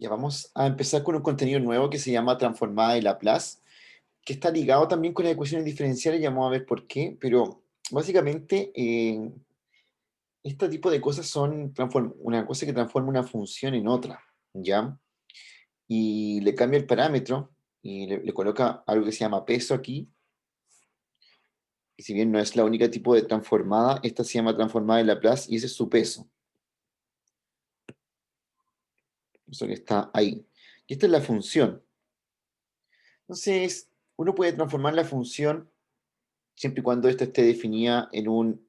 Ya vamos a empezar con un contenido nuevo que se llama Transformada de Laplace, que está ligado también con las ecuaciones diferenciales, y vamos a ver por qué, pero básicamente este tipo de cosas son una cosa que transforma una función en otra, ¿ya? Y le cambia el parámetro y le coloca algo que se llama peso aquí, y si bien no es la única tipo de transformada, esta se llama transformada de Laplace y ese es su peso, eso que está ahí. Y esta es la función. Entonces, uno puede transformar la función siempre y cuando ésta esté definida en un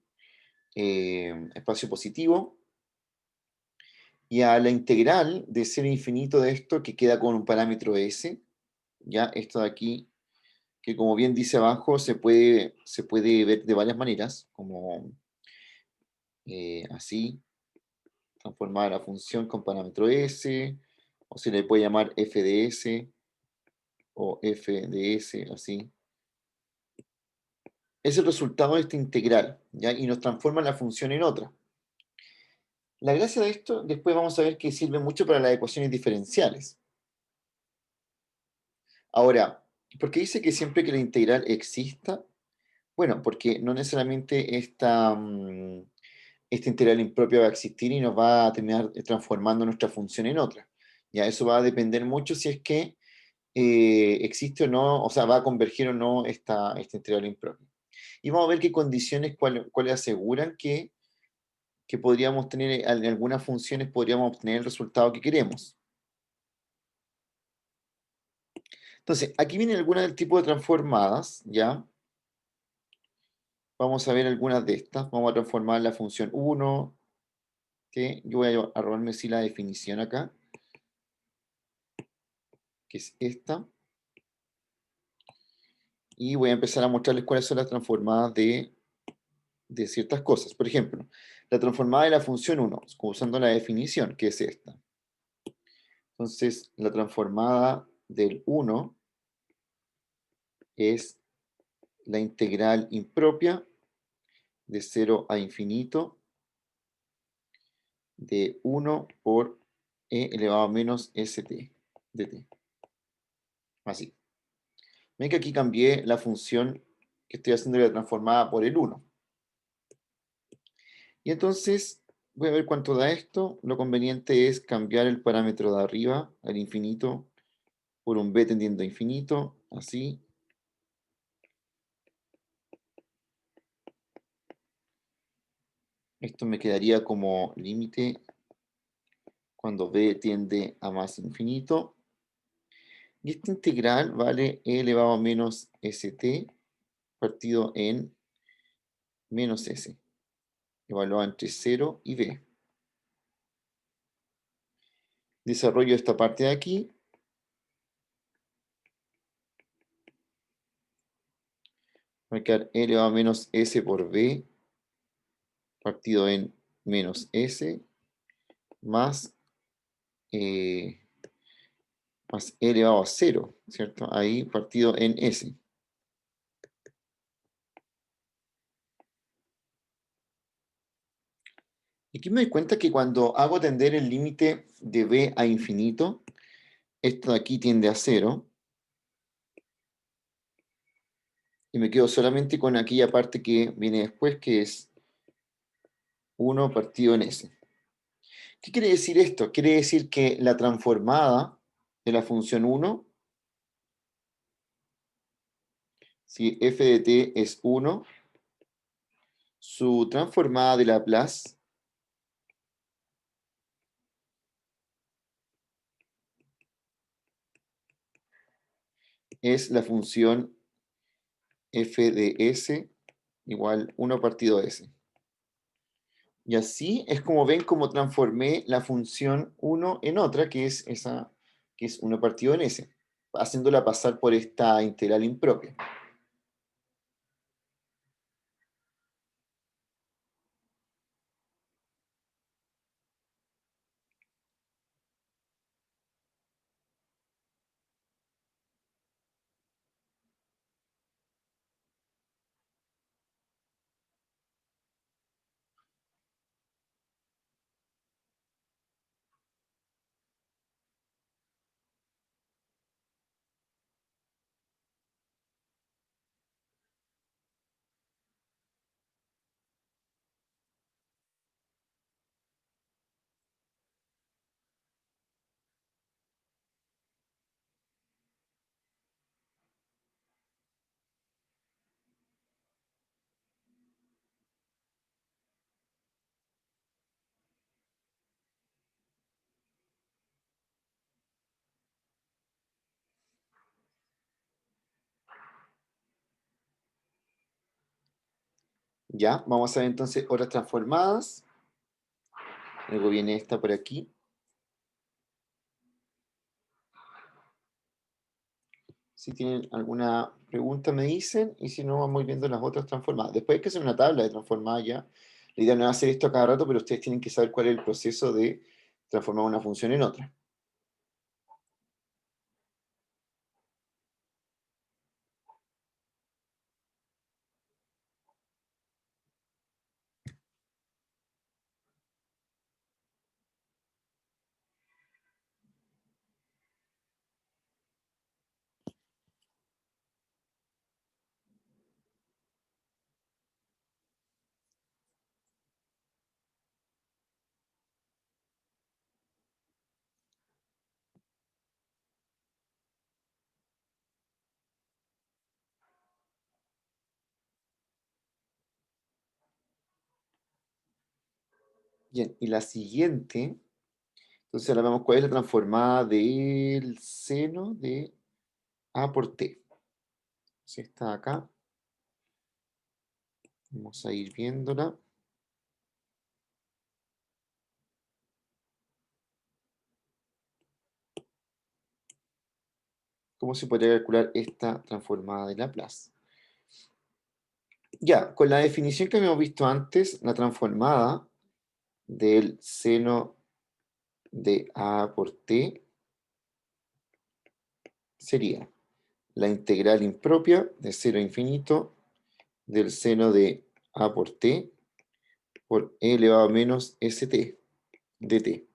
espacio positivo, y a la integral de 0 a infinito de esto que queda con un parámetro s, ya esto de aquí, que como bien dice abajo, se puede ver de varias maneras, como así, transformar la función con parámetro s, o se le puede llamar f de s, o f de s, así. Es el resultado de esta integral, ¿ya? Y nos transforma la función en otra. La gracia de esto, después vamos a ver que sirve mucho para las ecuaciones diferenciales. Ahora, ¿por qué dice que siempre que la integral exista? Bueno, porque no necesariamente esta integral impropia va a existir y nos va a terminar transformando nuestra función en otra. Ya eso va a depender mucho si es que existe o no, o sea, va a converger o no esta integral impropia. Y vamos a ver qué condiciones, cuáles aseguran que podríamos tener, en algunas funciones podríamos obtener el resultado que queremos. Entonces, aquí vienen algunas del tipo de transformadas, ¿ya? Vamos a ver algunas de estas. Vamos a transformar la función uno, que yo voy a robarme sí la definición acá, que es esta, y voy a empezar a mostrarles cuáles son las transformadas de ciertas cosas. Por ejemplo, la transformada de la función uno, usando la definición, que es esta. Entonces, la transformada del uno es la integral impropia de 0 a infinito de 1 por e elevado a menos st de t. Así. Ven que aquí cambié la función que estoy haciendo la transformada por el uno. Y entonces voy a ver cuánto da esto. Lo conveniente es cambiar el parámetro de arriba al infinito por un b tendiendo a infinito, así. Esto me quedaría como límite cuando b tiende a más infinito. Y esta integral vale e elevado a menos st partido en menos s, evaluado entre 0 y b. Desarrollo esta parte de aquí. Va a quedar e elevado a menos s por b partido en menos s más, eh, más e elevado a 0, ¿cierto? Ahí partido en s. Y aquí me doy cuenta que cuando hago tender el límite de b a infinito, esto de aquí tiende a 0, y me quedo solamente con aquella parte que viene después, que es 1 partido en s. ¿Qué quiere decir esto? Quiere decir que la transformada de la función 1, si f de t es 1, su transformada de Laplace es la función f de s igual 1 partido s. Y así es como ven cómo transformé la función 1 en otra, que es esa, que es 1 partido en s, haciéndola pasar por esta integral impropia. Ya, vamos a ver entonces otras transformadas. Luego viene esta por aquí. Si tienen alguna pregunta me dicen, y si no, vamos viendo las otras transformadas. Después hay que hacer una tabla de transformadas ya. La idea no es hacer esto a cada rato, pero ustedes tienen que saber cuál es el proceso de transformar una función en otra. Bien, y la siguiente, entonces ahora vemos cuál es la transformada del seno de A por T. Si está acá, vamos a ir viéndola. ¿Cómo se podría calcular esta transformada de Laplace? Ya, con la definición que habíamos visto antes, la transformada del seno de A por T sería la integral impropia de 0 a infinito del seno de A por T por E elevado a menos ST de T.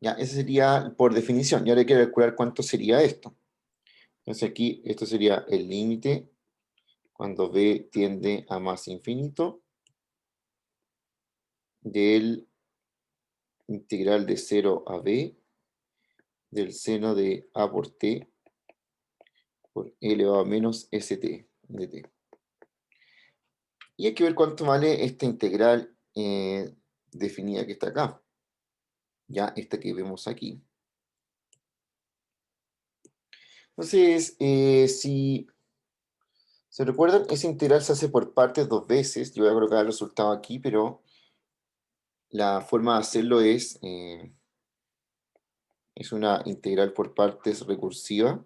Ya, ese sería por definición. Y ahora hay que calcular cuánto sería esto. Entonces aquí esto sería el límite cuando b tiende a más infinito del integral de 0 a b del seno de a por t por e elevado a menos st de t. Y hay que ver cuánto vale esta integral definida que está acá. Ya, esta que vemos aquí. Entonces, si se recuerdan, esa integral se hace por partes dos veces. Yo voy a colocar el resultado aquí, pero la forma de hacerlo es una integral por partes recursiva,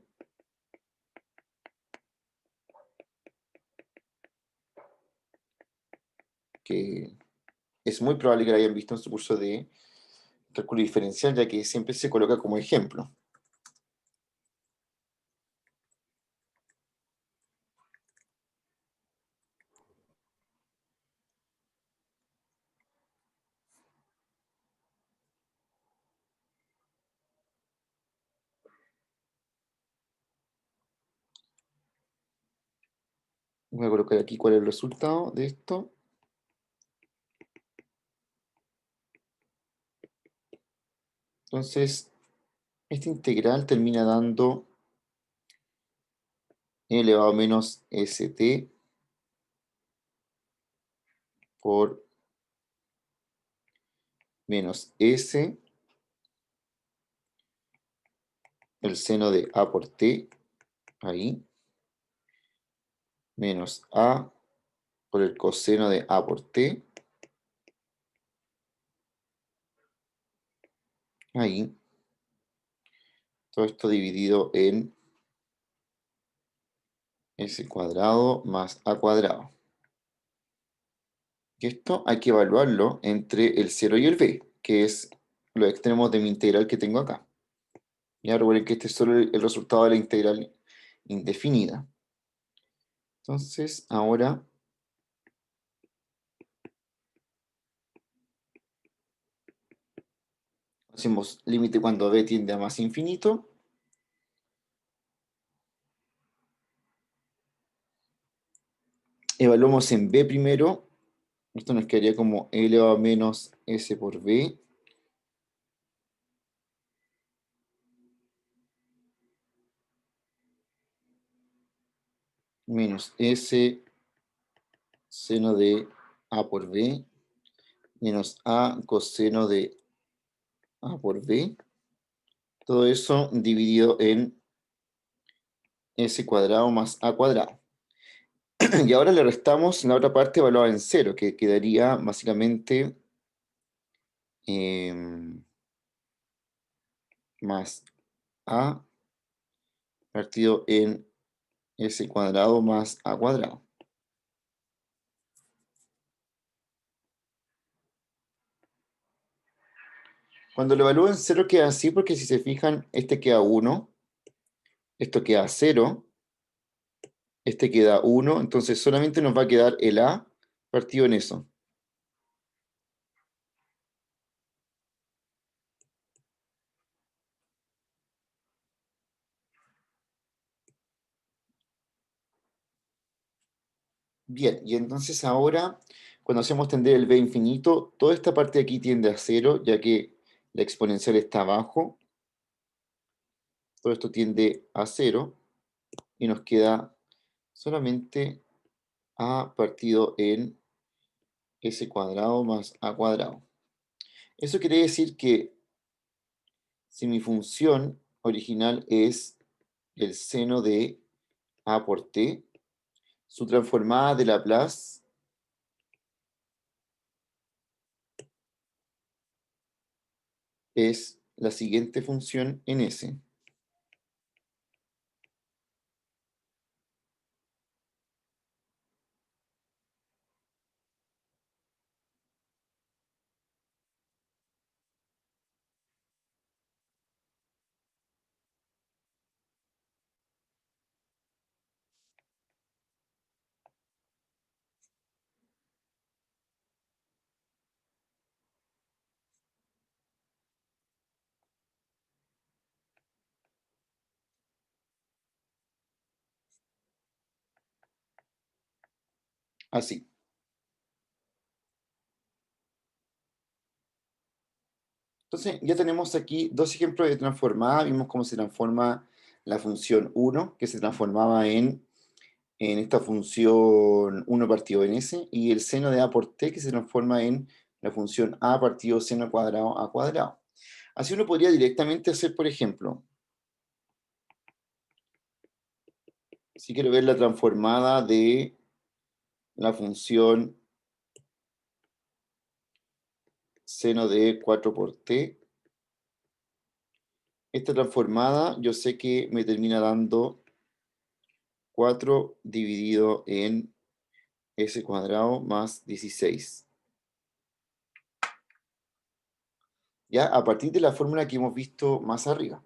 que es muy probable que la hayan visto en su curso de cálculo diferencial, ya que siempre se coloca como ejemplo. Voy a colocar aquí cuál es el resultado de esto. Entonces, esta integral termina dando e elevado a menos st por menos s, el seno de a por t, ahí, menos a por el coseno de a por t, ahí. Todo esto dividido en s cuadrado más a cuadrado. Y esto hay que evaluarlo entre el 0 y el b, que es los extremos de mi integral que tengo acá. Ya recuerden que este es solo el resultado de la integral indefinida. Entonces, ahora hacemos límite cuando b tiende a más infinito. Evaluamos en b primero. Esto nos quedaría como e elevado a menos s por b menos s seno de a por b menos a coseno de a por b. Todo eso dividido en s cuadrado más a cuadrado. Y ahora le restamos la otra parte evaluada en cero, que quedaría básicamente más a partido en s cuadrado más a cuadrado. Cuando lo evalúo en cero queda así, porque si se fijan, este queda 1, esto queda 0, este queda 1, entonces solamente nos va a quedar el a partido en eso. Bien, y entonces ahora, cuando hacemos tender el b infinito, toda esta parte de aquí tiende a 0, ya que la exponencial está abajo. Todo esto tiende a 0 y nos queda solamente a partido en s cuadrado más a cuadrado. Eso quiere decir que si mi función original es el seno de a por t, su transformada de Laplace es la siguiente función en S. Así. Entonces, ya tenemos aquí dos ejemplos de transformada. Vimos cómo se transforma la función 1, que se transformaba en esta función 1 partido en S, y el seno de a por t, que se transforma en la función a partido seno cuadrado a cuadrado. Así uno podría directamente hacer, por ejemplo, si quiero ver la transformada de la función seno de 4 por t, esta transformada yo sé que me termina dando 4 dividido en s cuadrado más 16. Ya a partir de la fórmula que hemos visto más arriba.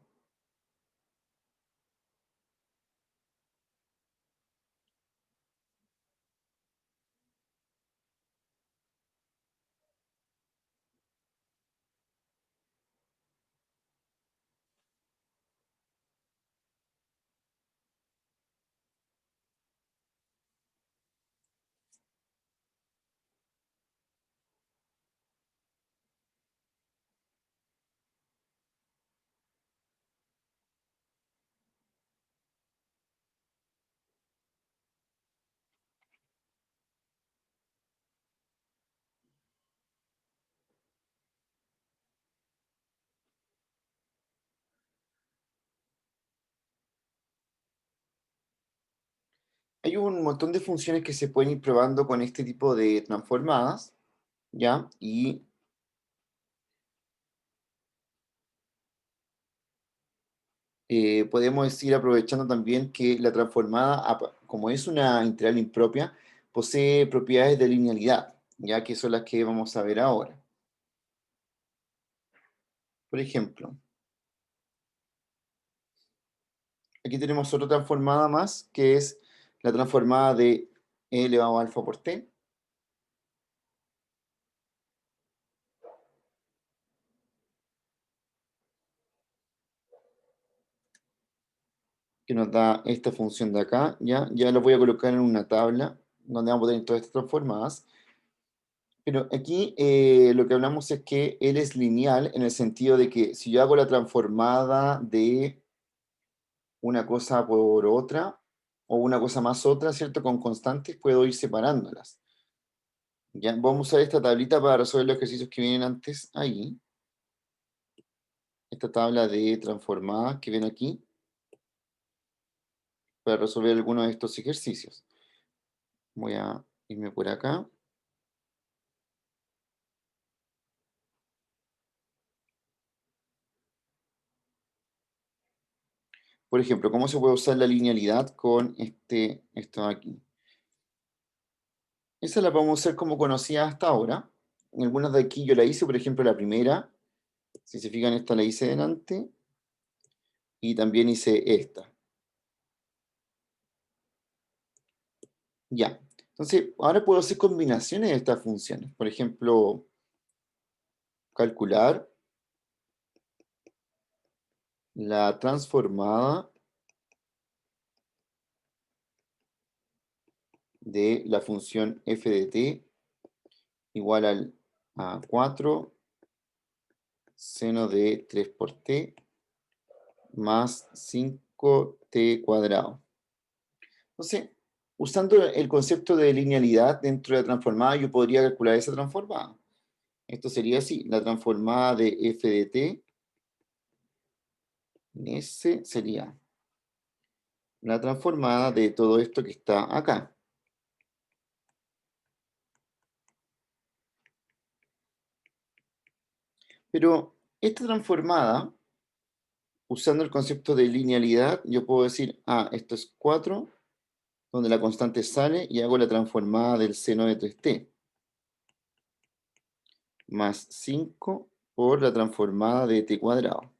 Hay un montón de funciones que se pueden ir probando con este tipo de transformadas, ¿ya? Y podemos ir aprovechando también que la transformada, como es una integral impropia, posee propiedades de linealidad, ya que son las que vamos a ver ahora. Por ejemplo, aquí tenemos otra transformada más, que es la transformada de e elevado a alfa por t, que nos da esta función de acá, ¿ya? Ya lo voy a colocar en una tabla donde vamos a tener todas estas transformadas. Pero aquí lo que hablamos es que él es lineal en el sentido de que si yo hago la transformada de una cosa por otra, o una cosa más otra, ¿cierto? Con constantes, puedo ir separándolas. Ya, vamos a usar esta tablita para resolver los ejercicios que vienen antes ahí. Esta tabla de transformadas que ven aquí, para resolver algunos de estos ejercicios. Voy a irme por acá. Por ejemplo, ¿cómo se puede usar la linealidad con esto de aquí? Esa la podemos usar como conocida hasta ahora. En algunas de aquí yo la hice, por ejemplo, la primera. Si se fijan, esta la hice delante. Y también hice esta. Ya. Entonces, ahora puedo hacer combinaciones de estas funciones. Por ejemplo, calcular la transformada de la función f de t igual a 4 seno de 3 por t más 5t cuadrado. Entonces, usando el concepto de linealidad dentro de la transformada, yo podría calcular esa transformada. Esto sería así, la transformada de f de t en S sería la transformada de todo esto que está acá. Pero esta transformada, usando el concepto de linealidad, yo puedo decir, esto es 4, donde la constante sale, y hago la transformada del seno de 3t, más 5 por la transformada de t cuadrado.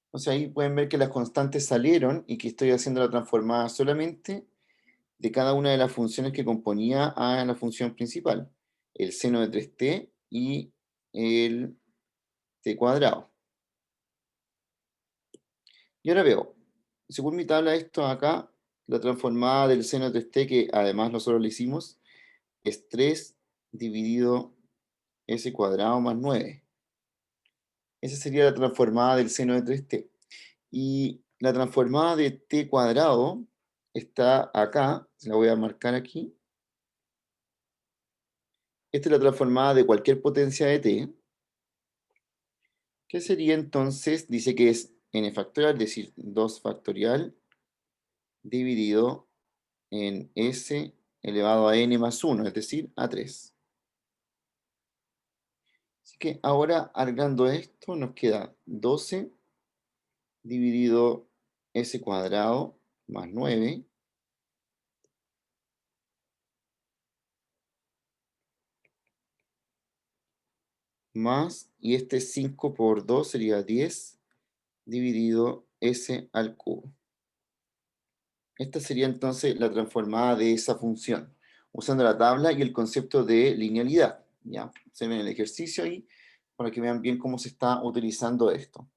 Entonces ahí pueden ver que las constantes salieron y que estoy haciendo la transformada solamente de cada una de las funciones que componía a la función principal, el seno de 3t y el t cuadrado. Y ahora veo, según mi tabla esto acá, la transformada del seno de 3t, que además nosotros lo hicimos, es 3 dividido s cuadrado más 9. Esa sería la transformada del seno de 3t. Y la transformada de t cuadrado está acá, se la voy a marcar aquí. Esta es la transformada de cualquier potencia de t, que sería entonces, dice que es n factorial, es decir, 2 factorial dividido en s elevado a n más 1, es decir, a 3. Así que ahora, agregando esto, nos queda 12 dividido s cuadrado más 9 más, y este 5 por 2 sería 10 dividido s al cubo. Esta sería entonces la transformada de esa función, usando la tabla y el concepto de linealidad. Ya, se ve en el ejercicio ahí, para que vean bien cómo se está utilizando esto.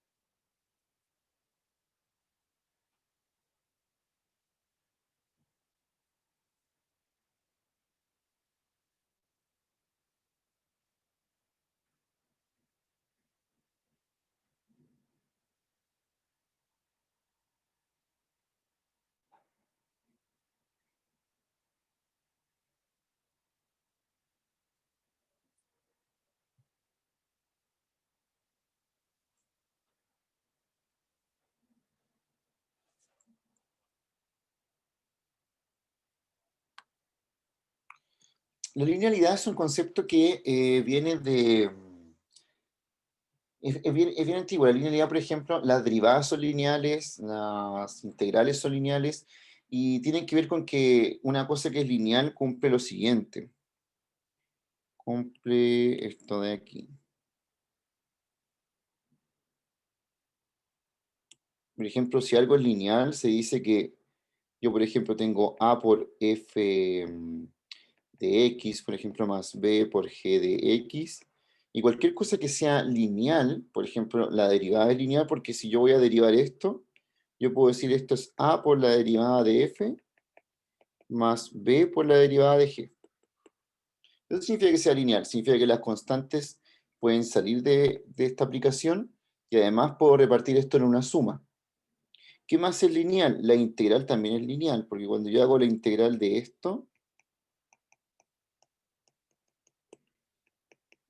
La linealidad es un concepto que viene de... Es bien antiguo. La linealidad, por ejemplo, las derivadas son lineales, las integrales son lineales, y tienen que ver con que una cosa que es lineal cumple lo siguiente. Cumple esto de aquí. Por ejemplo, si algo es lineal, se dice que yo, por ejemplo, tengo A por F de X, por ejemplo, más B por G de X. Y cualquier cosa que sea lineal, por ejemplo, la derivada es lineal, porque si yo voy a derivar esto, yo puedo decir esto es A por la derivada de F más B por la derivada de G. Eso significa que sea lineal, significa que las constantes pueden salir de esta aplicación y además puedo repartir esto en una suma. ¿Qué más es lineal? La integral también es lineal, porque cuando yo hago la integral de esto,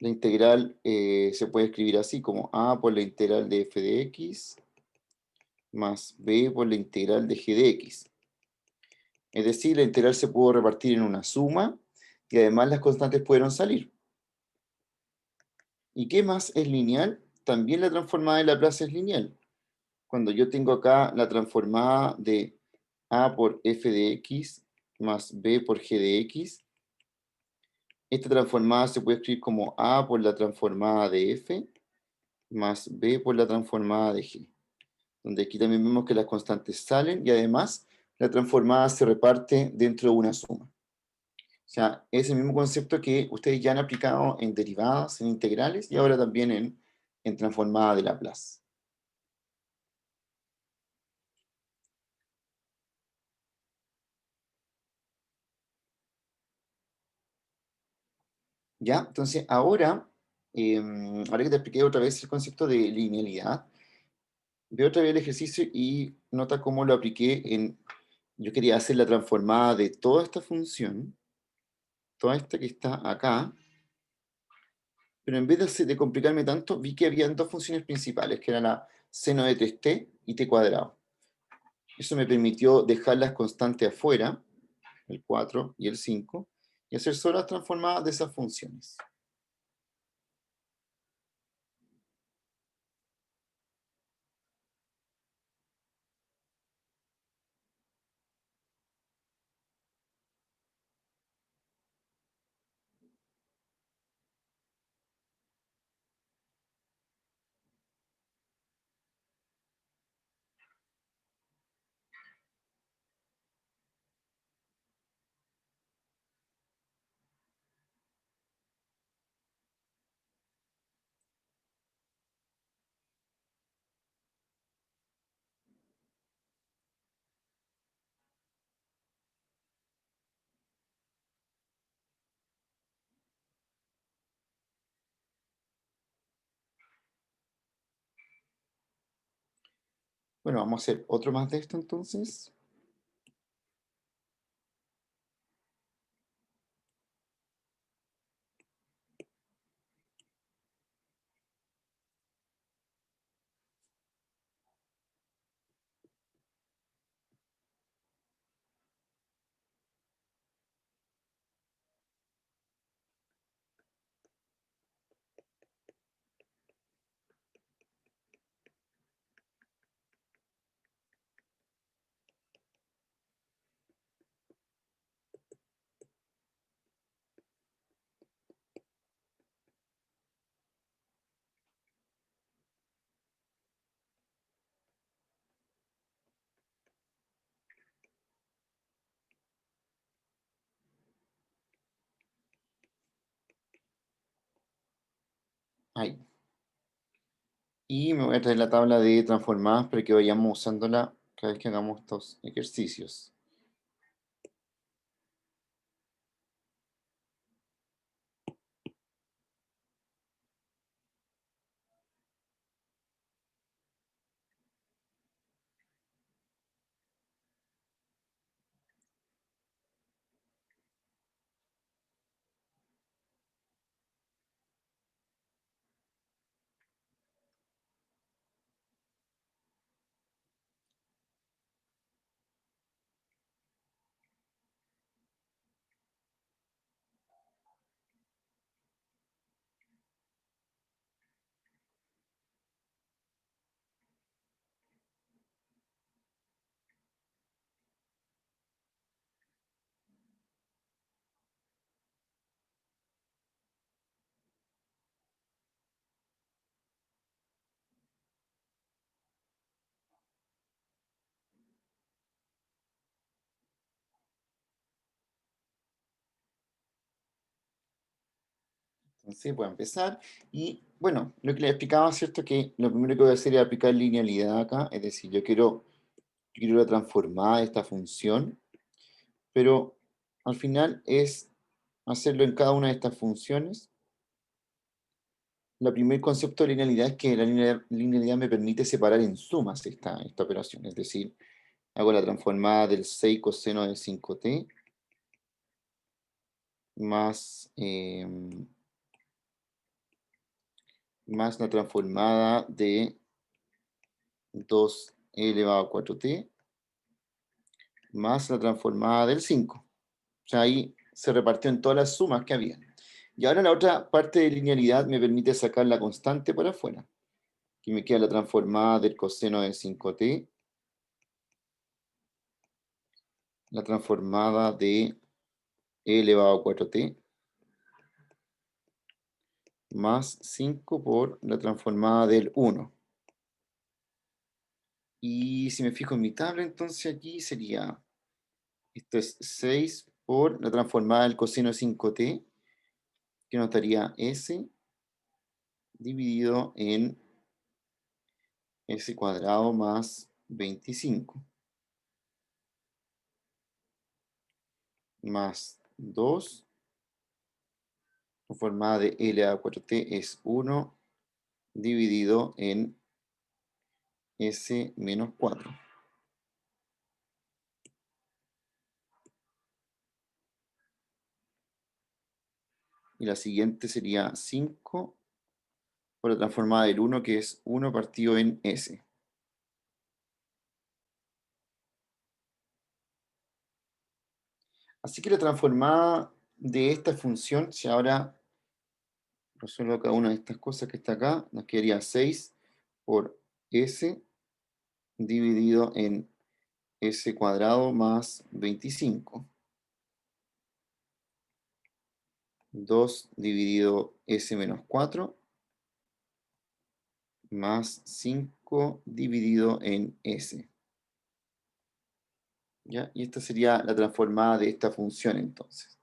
la integral se puede escribir así como a por la integral de f de x más b por la integral de g de x. Es decir, la integral se pudo repartir en una suma y además las constantes pudieron salir. ¿Y qué más es lineal? También la transformada de Laplace es lineal. Cuando yo tengo acá la transformada de a por f de x más b por g de x, esta transformada se puede escribir como a por la transformada de f más b por la transformada de g, donde aquí también vemos que las constantes salen y además la transformada se reparte dentro de una suma. O sea, es el mismo concepto que ustedes ya han aplicado en derivadas, en integrales y ahora también en transformada de Laplace. ¿Ya? Entonces, ahora que te expliqué otra vez el concepto de linealidad, veo otra vez el ejercicio y nota cómo lo apliqué yo quería hacer la transformada de toda esta función, toda esta que está acá, pero en vez de complicarme tanto, vi que había dos funciones principales, que eran la seno de 3t y t cuadrado. Eso me permitió dejar las constantes afuera, el 4 y el 5, y hacer solo las transformadas de esas funciones. Bueno, vamos a hacer otro más de esto entonces. Ahí. Y me voy a traer la tabla de transformadas para que vayamos usándola cada vez que hagamos estos ejercicios. Entonces voy a empezar. Y bueno, lo que les explicaba, ¿cierto? Que lo primero que voy a hacer es aplicar linealidad acá. Es decir, yo quiero la transformada de esta función, pero al final es hacerlo en cada una de estas funciones. El primer concepto de linealidad es que la linealidad me permite separar en sumas esta operación. Es decir, hago la transformada del 6 coseno de 5t más, más la transformada de 2 elevado a 4t más la transformada del 5. O sea, ahí se repartió en todas las sumas que había. Y ahora la otra parte de linealidad me permite sacar la constante para afuera. Aquí me queda la transformada del coseno de 5t, la transformada de e elevado a 4t, más 5 por la transformada del 1. Y si me fijo en mi tabla, entonces aquí sería, esto es 6 por la transformada del coseno de 5t, que nos daría s dividido en s cuadrado más 25, más 2, transformada de L a 4t es 1 dividido en S menos 4. Y la siguiente sería 5 por la transformada del 1, que es 1 partido en S. Así que la transformada de esta función, si ahora resuelvo cada una de estas cosas que está acá, nos quedaría 6 por S dividido en S cuadrado más 25. 2 dividido S menos 4 más 5 dividido en S. ¿Ya? Y esta sería la transformada de esta función entonces.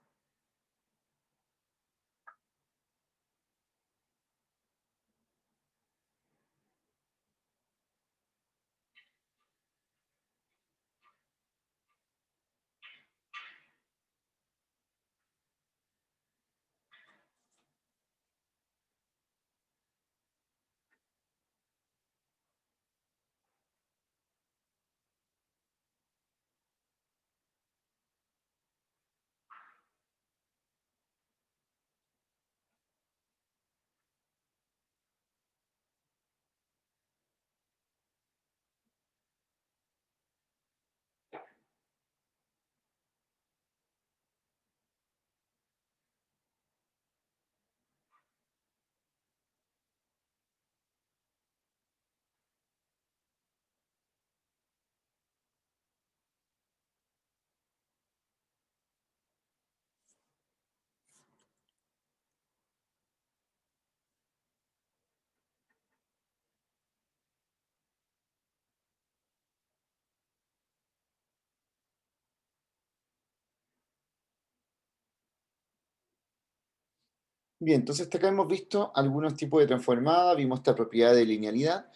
Bien, entonces hasta acá hemos visto algunos tipos de transformada, vimos esta propiedad de linealidad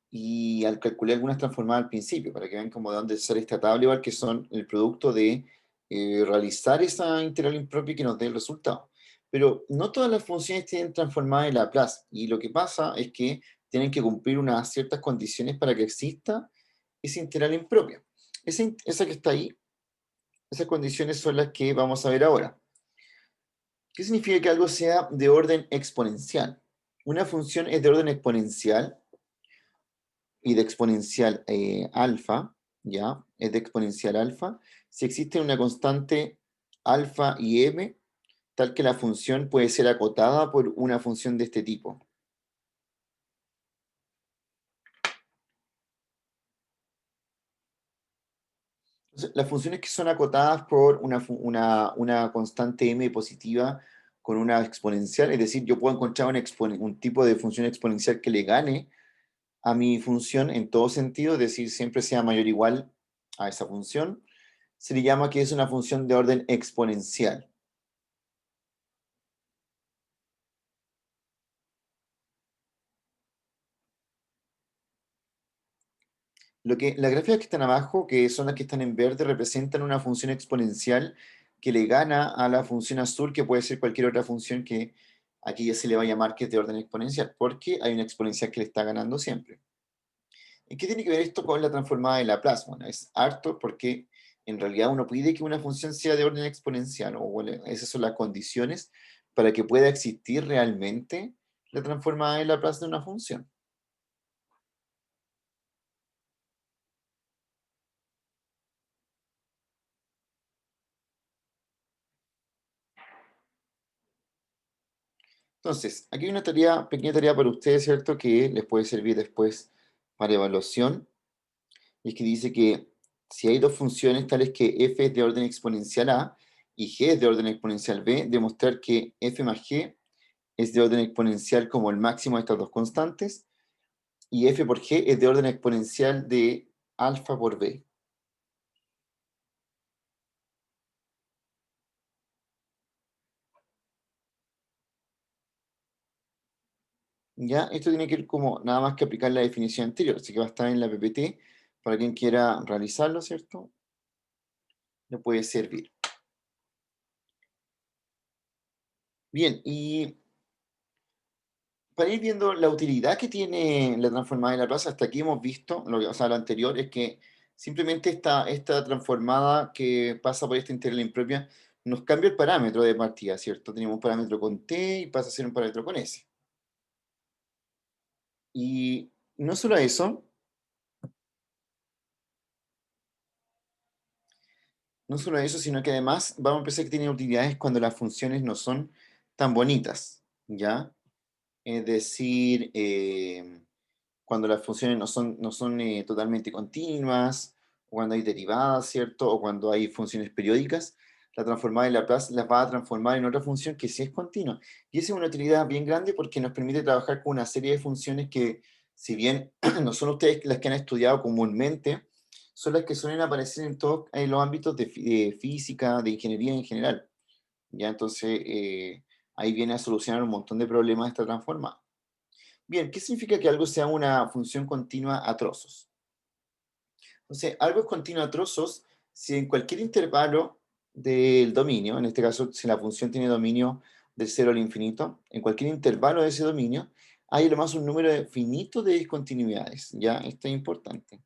y al calcular algunas transformadas al principio, para que vean cómo de dónde sale esta tabla, igual que son el producto de realizar esa integral impropia que nos dé el resultado. Pero no todas las funciones tienen transformada de Laplace, y lo que pasa es que tienen que cumplir unas ciertas condiciones para que exista esa integral impropia. Esa que está ahí, esas condiciones son las que vamos a ver ahora. ¿Qué significa que algo sea de orden exponencial? Una función es de orden exponencial y de exponencial alfa, ¿ya? Es de exponencial alfa. Si existe una constante alfa y m, tal que la función puede ser acotada por una función de este tipo. Entonces, las funciones que son acotadas por una constante m positiva con una exponencial, es decir, yo puedo encontrar un tipo de función exponencial que le gane a mi función en todo sentido, es decir, siempre sea mayor o igual a esa función, se le llama que es una función de orden exponencial. Las gráficas que están abajo, que son las que están en verde, representan una función exponencial que le gana a la función azul, que puede ser cualquier otra función que aquí ya se le va a llamar que es de orden exponencial, porque hay una exponencial que le está ganando siempre. ¿Y qué tiene que ver esto con la transformada de Laplace? Bueno, es harto porque en realidad uno pide que una función sea de orden exponencial, o bueno, esas son las condiciones para que pueda existir realmente la transformada de Laplace de una función. Entonces, aquí hay una tarea, pequeña tarea para ustedes, ¿cierto? Que les puede servir después para evaluación. Y es que dice que si hay dos funciones tales que f es de orden exponencial a y g es de orden exponencial b, demostrar que f más g es de orden exponencial como el máximo de estas dos constantes y f por g es de orden exponencial de alfa por b. Ya, esto tiene que ir como nada más que aplicar la definición anterior, así que va a estar en la PPT para quien quiera realizarlo, ¿cierto? Le puede servir. Bien, y para ir viendo la utilidad que tiene la transformada de Laplace, hasta aquí hemos visto, o sea, lo anterior es que simplemente esta transformada que pasa por esta integral impropia nos cambia el parámetro de partida, ¿cierto? Teníamos un parámetro con t y pasa a ser un parámetro con s. Y no solo eso, no solo eso, sino que además vamos a empezar que tiene utilidades cuando las funciones no son tan bonitas, ¿ya? Es decir, cuando las funciones no son totalmente continuas, o cuando hay derivadas, ¿cierto? O cuando hay funciones periódicas, la transformada de Laplace las va a transformar en otra función que sí es continua. Y esa es una utilidad bien grande porque nos permite trabajar con una serie de funciones que, si bien no son ustedes las que han estudiado comúnmente, son las que suelen aparecer en todos los ámbitos de física, de ingeniería en general. ¿Ya? Entonces, ahí viene a solucionar un montón de problemas esta transformada. Bien, ¿qué significa que algo sea una función continua a trozos? Entonces, algo es continuo a trozos si en cualquier intervalo del dominio, en este caso, si la función tiene dominio del cero al infinito, en cualquier intervalo de ese dominio, hay lo más un número finito de discontinuidades. ¿Ya? Esto es importante.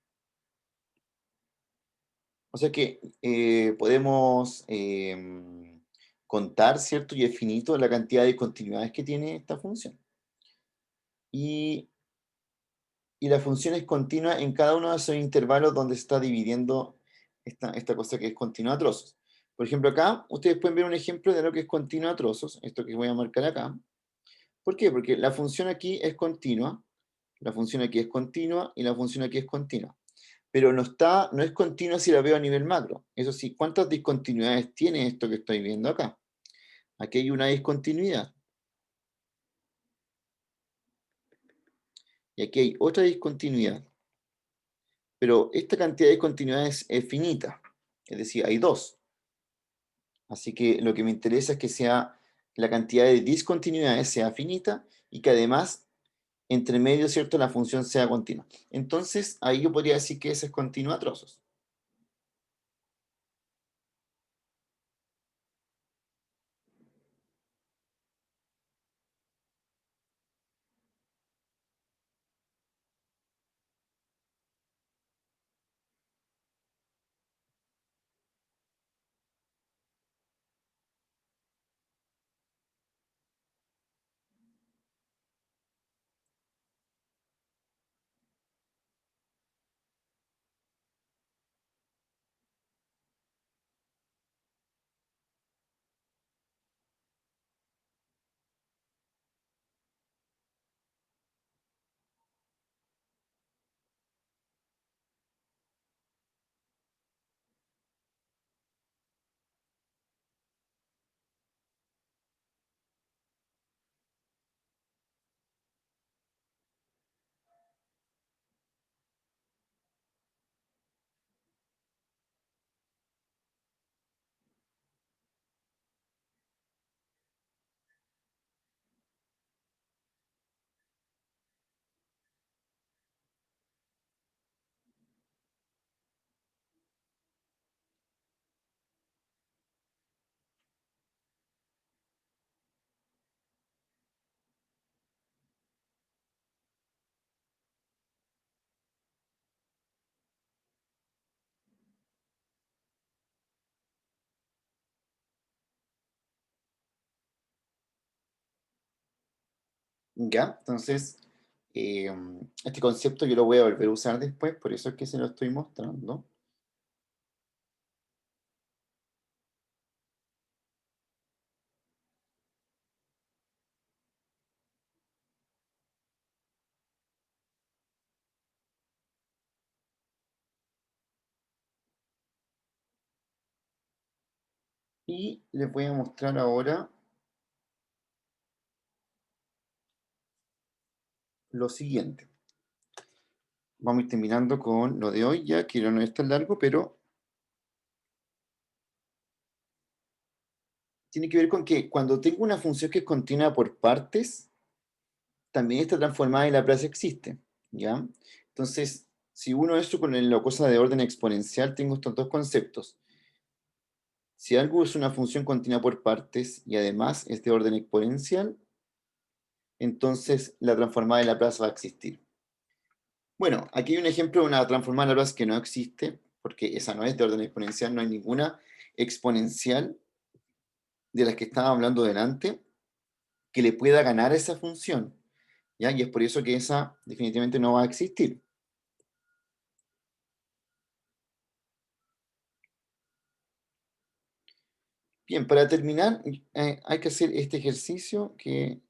O sea que podemos contar, ¿cierto? Y es finito la cantidad de discontinuidades que tiene esta función. Y la función es continua en cada uno de esos intervalos donde se está dividiendo esta cosa que es continua a trozos. Por ejemplo, acá ustedes pueden ver un ejemplo de lo que es continua a trozos, esto que voy a marcar acá. ¿Por qué? Porque la función aquí es continua, la función aquí es continua y la función aquí es continua. Pero no es continua si la veo a nivel macro. Eso sí, ¿cuántas discontinuidades tiene esto que estoy viendo acá? Aquí hay una discontinuidad y aquí hay otra discontinuidad. Pero esta cantidad de discontinuidades es finita, es decir, hay dos. Así que lo que me interesa es que sea la cantidad de discontinuidades sea finita y que además entre medio, ¿cierto?, la función sea continua. Entonces, ahí yo podría decir que esa es continua a trozos. ¿Ya? Entonces, eh, este concepto yo lo voy a volver a usar después, por eso es que se lo estoy mostrando. Y les voy a mostrar ahora lo siguiente. Vamos a ir terminando con lo de hoy ya, que no es tan largo, pero tiene que ver con que cuando tengo una función que es continua por partes, también está transformada y Laplace existe, ¿ya? Entonces, si uno esto con la cosa de orden exponencial, tengo estos dos conceptos. Si algo es una función continua por partes y además es de orden exponencial, entonces la transformada de Laplace va a existir. Bueno, aquí hay un ejemplo de una transformada de Laplace que no existe, porque esa no es de orden exponencial, no hay ninguna exponencial de las que estábamos hablando delante que le pueda ganar a esa función, ¿ya? Y es por eso que esa definitivamente no va a existir. Bien, para terminar, hay que hacer este ejercicio que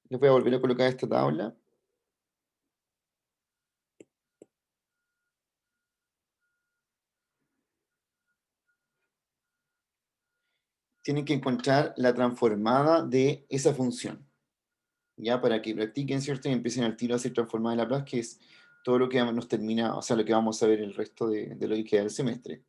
les voy a volver a colocar esta tabla. Tienen que encontrar la transformada de esa función, ¿ya? Para que practiquen, ¿cierto? Y empiecen al tiro a hacer transformada de Laplace, que es todo lo que nos termina, o sea, lo que vamos a ver el resto de lo que queda del semestre.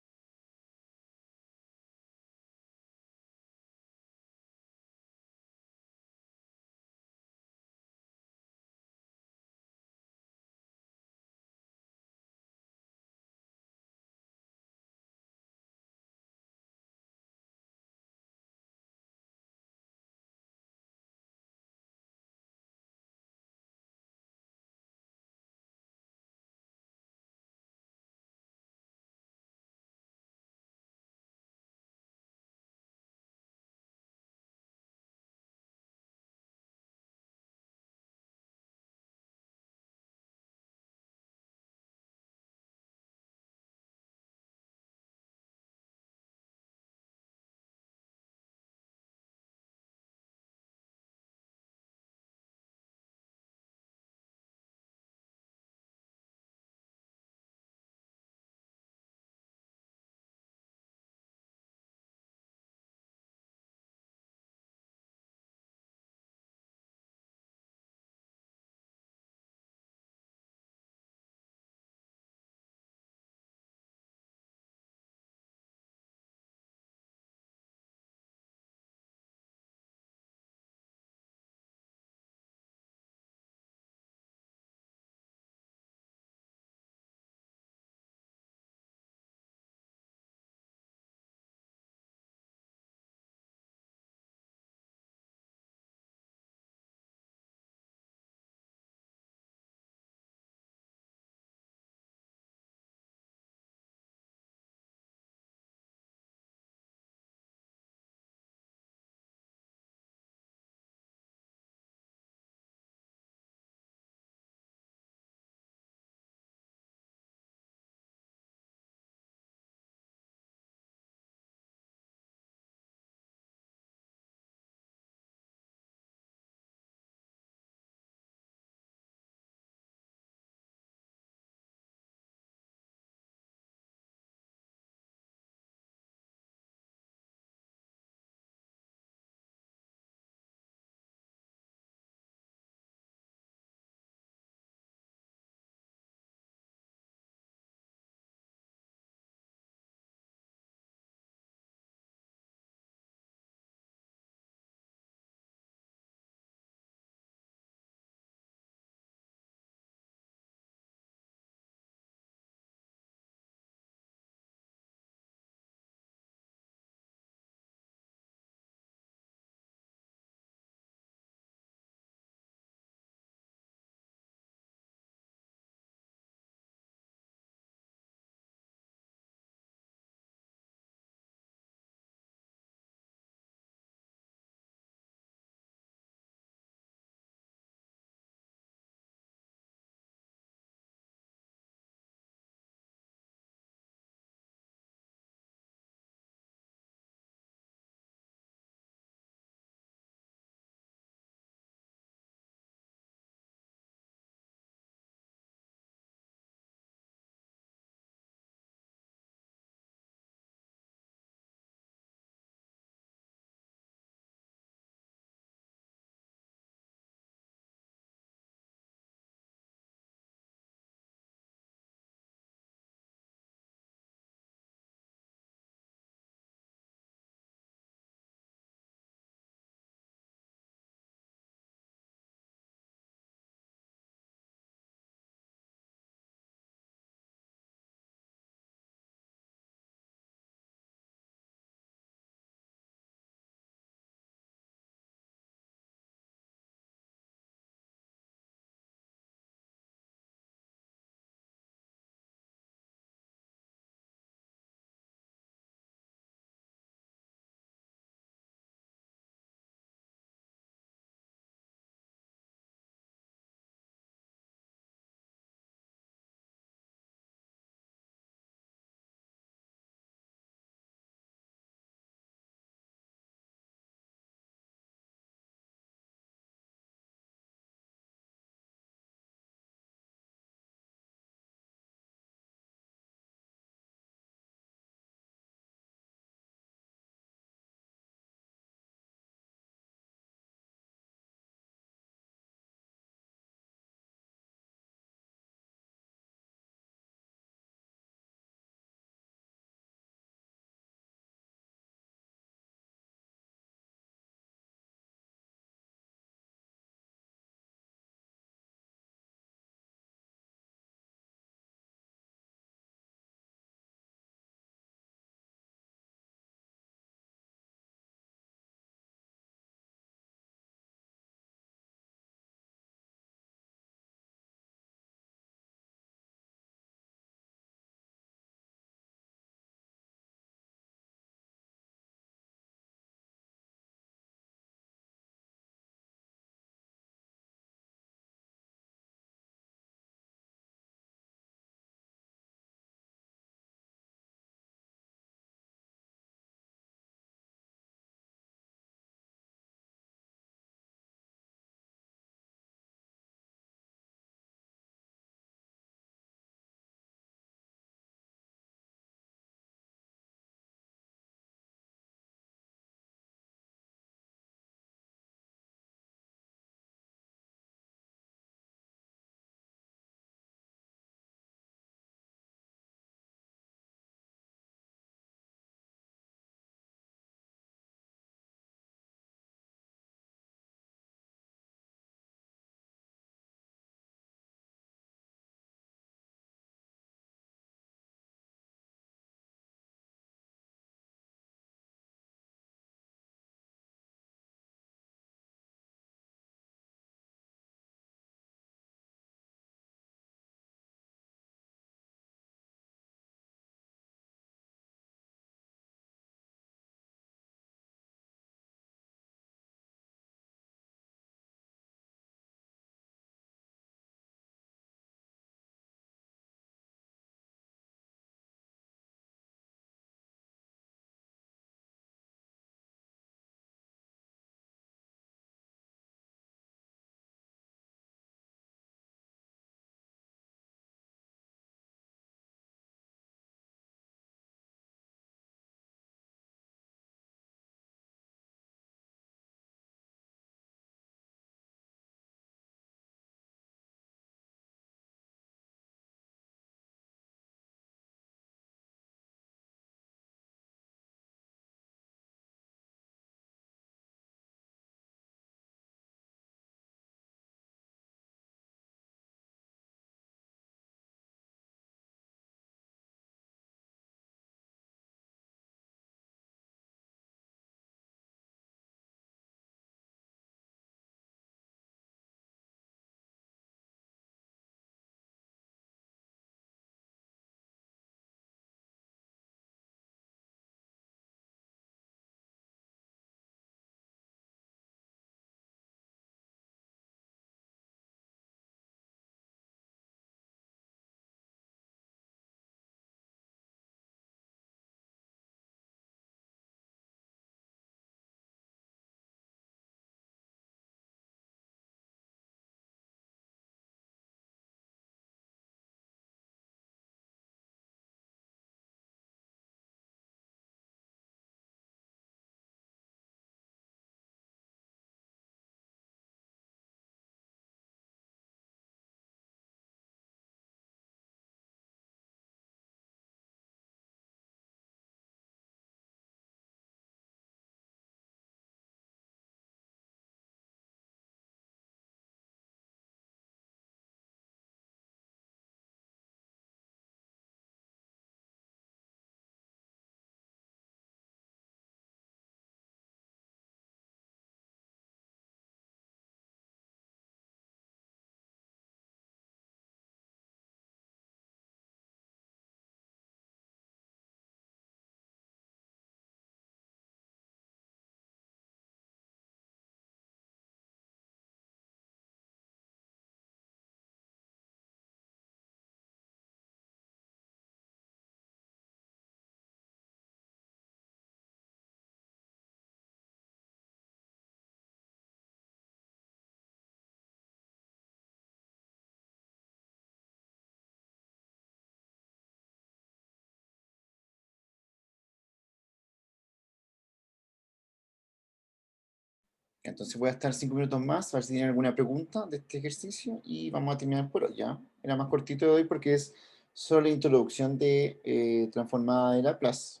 Entonces voy a estar 5 minutos más, a ver si tienen alguna pregunta de este ejercicio y vamos a terminar por hoy, ¿ya? Era más cortito de hoy porque es solo la introducción de transformada de Laplace.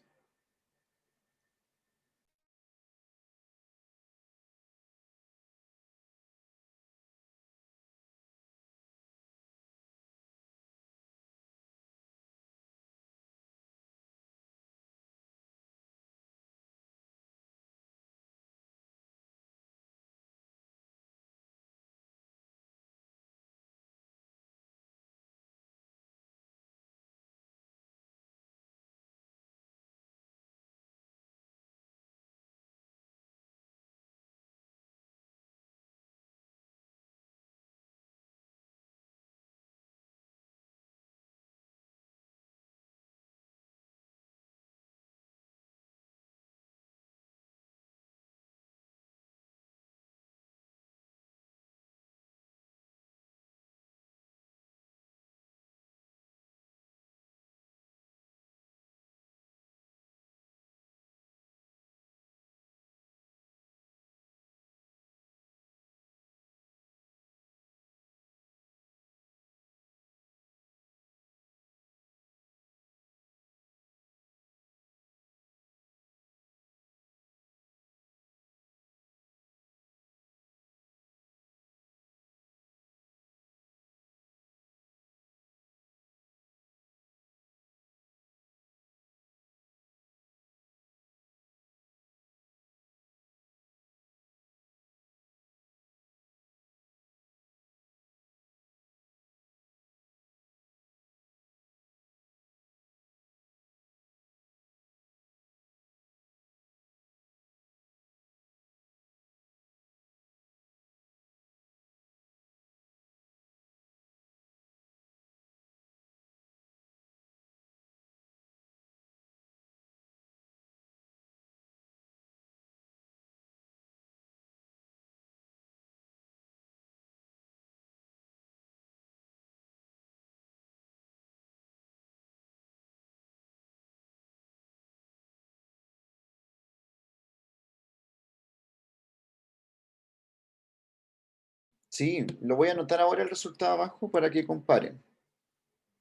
Sí, lo voy a anotar ahora el resultado abajo para que comparen,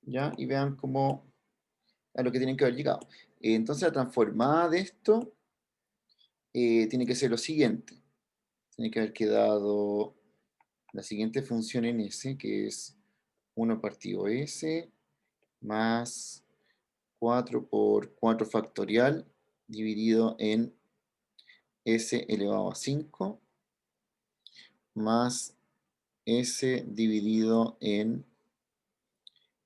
¿ya? Y vean cómo, a lo que tienen que haber llegado. Entonces la transformada de esto tiene que ser lo siguiente. Tiene que haber quedado la siguiente función en S, que es 1 partido S más 4 por 4 factorial dividido en S elevado a 5 más S dividido en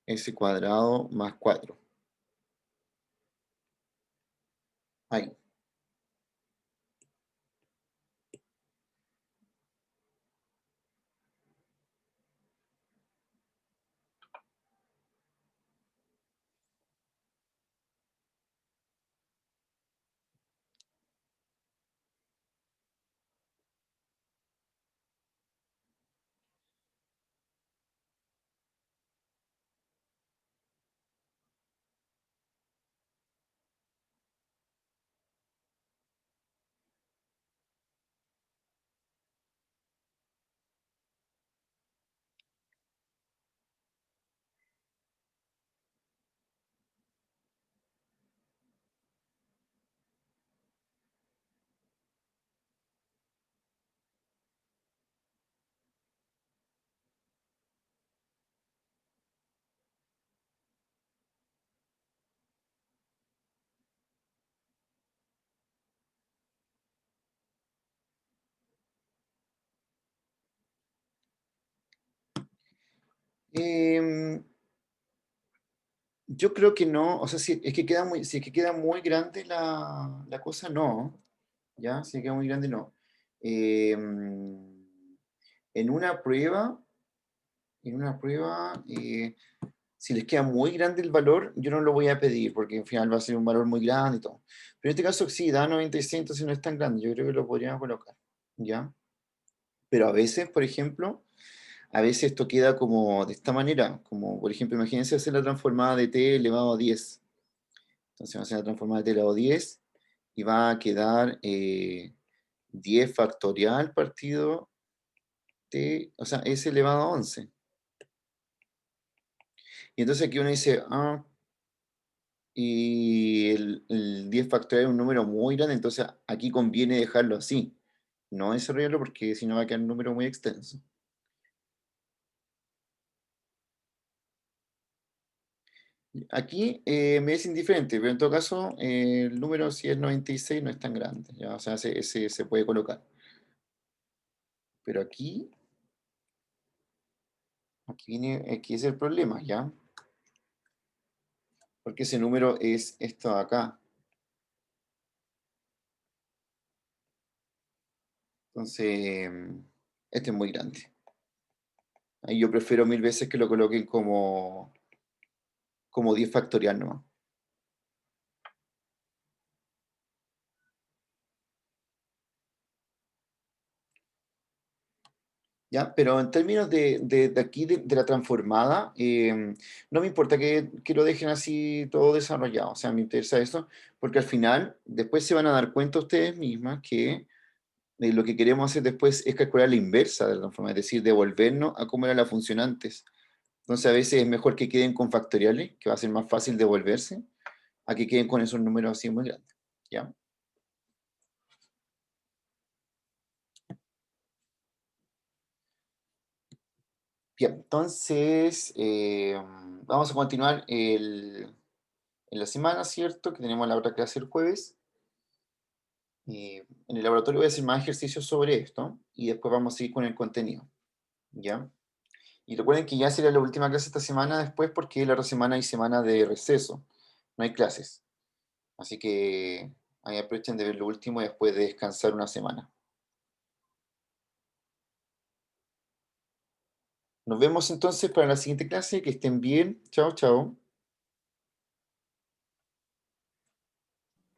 S cuadrado más 4. Ahí. Em, yo creo que no, o sea, si es que queda muy grande la cosa, no, ¿ya? Si queda muy grande, no. Em, en una prueba, en una prueba, si les queda muy grande el valor, yo no lo voy a pedir, porque al final va a ser un valor muy grande y todo. Pero en este caso sí, da 96, entonces no es tan grande, yo creo que lo podríamos colocar, ¿ya? Pero a veces, por ejemplo, a veces esto queda como de esta manera, como por ejemplo, imagínense hacer la transformada de t elevado a 10. Entonces va a ser la transformada de t elevado a 10 y va a quedar 10 factorial partido de, o sea, s elevado a 11. Y entonces aquí uno dice, y el 10 factorial es un número muy grande, entonces aquí conviene dejarlo así, no desarrollarlo porque si no va a quedar un número muy extenso. Aquí me es indiferente, pero en todo caso el número si es 96 no es tan grande, ¿ya? O sea, se puede colocar. Pero aquí es el problema, ¿ya? Porque ese número es esto de acá. Entonces, este es muy grande. Ahí yo prefiero mil veces que lo coloquen como 10 factorial nomás. ¿Ya? Pero en términos de aquí, de la transformada, no me importa que lo dejen así todo desarrollado, o sea, me interesa eso, porque al final, después se van a dar cuenta ustedes mismas que lo que queremos hacer después es calcular la inversa de la transformada, es decir, devolvernos a cómo era la función antes. Entonces, a veces es mejor que queden con factoriales, que va a ser más fácil devolverse, a que queden con esos números así muy grandes, ¿ya? Bien, entonces, vamos a continuar en la semana, ¿cierto? Que tenemos la otra clase el jueves. En el laboratorio voy a hacer más ejercicios sobre esto y después vamos a ir con el contenido, ¿ya? Y recuerden que ya será la última clase esta semana después porque la otra semana hay semana de receso, no hay clases. Así que ahí aprovechen de ver lo último y después de descansar una semana. Nos vemos entonces para la siguiente clase, que estén bien. Chao, chao.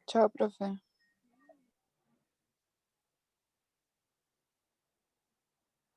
Chao, profe.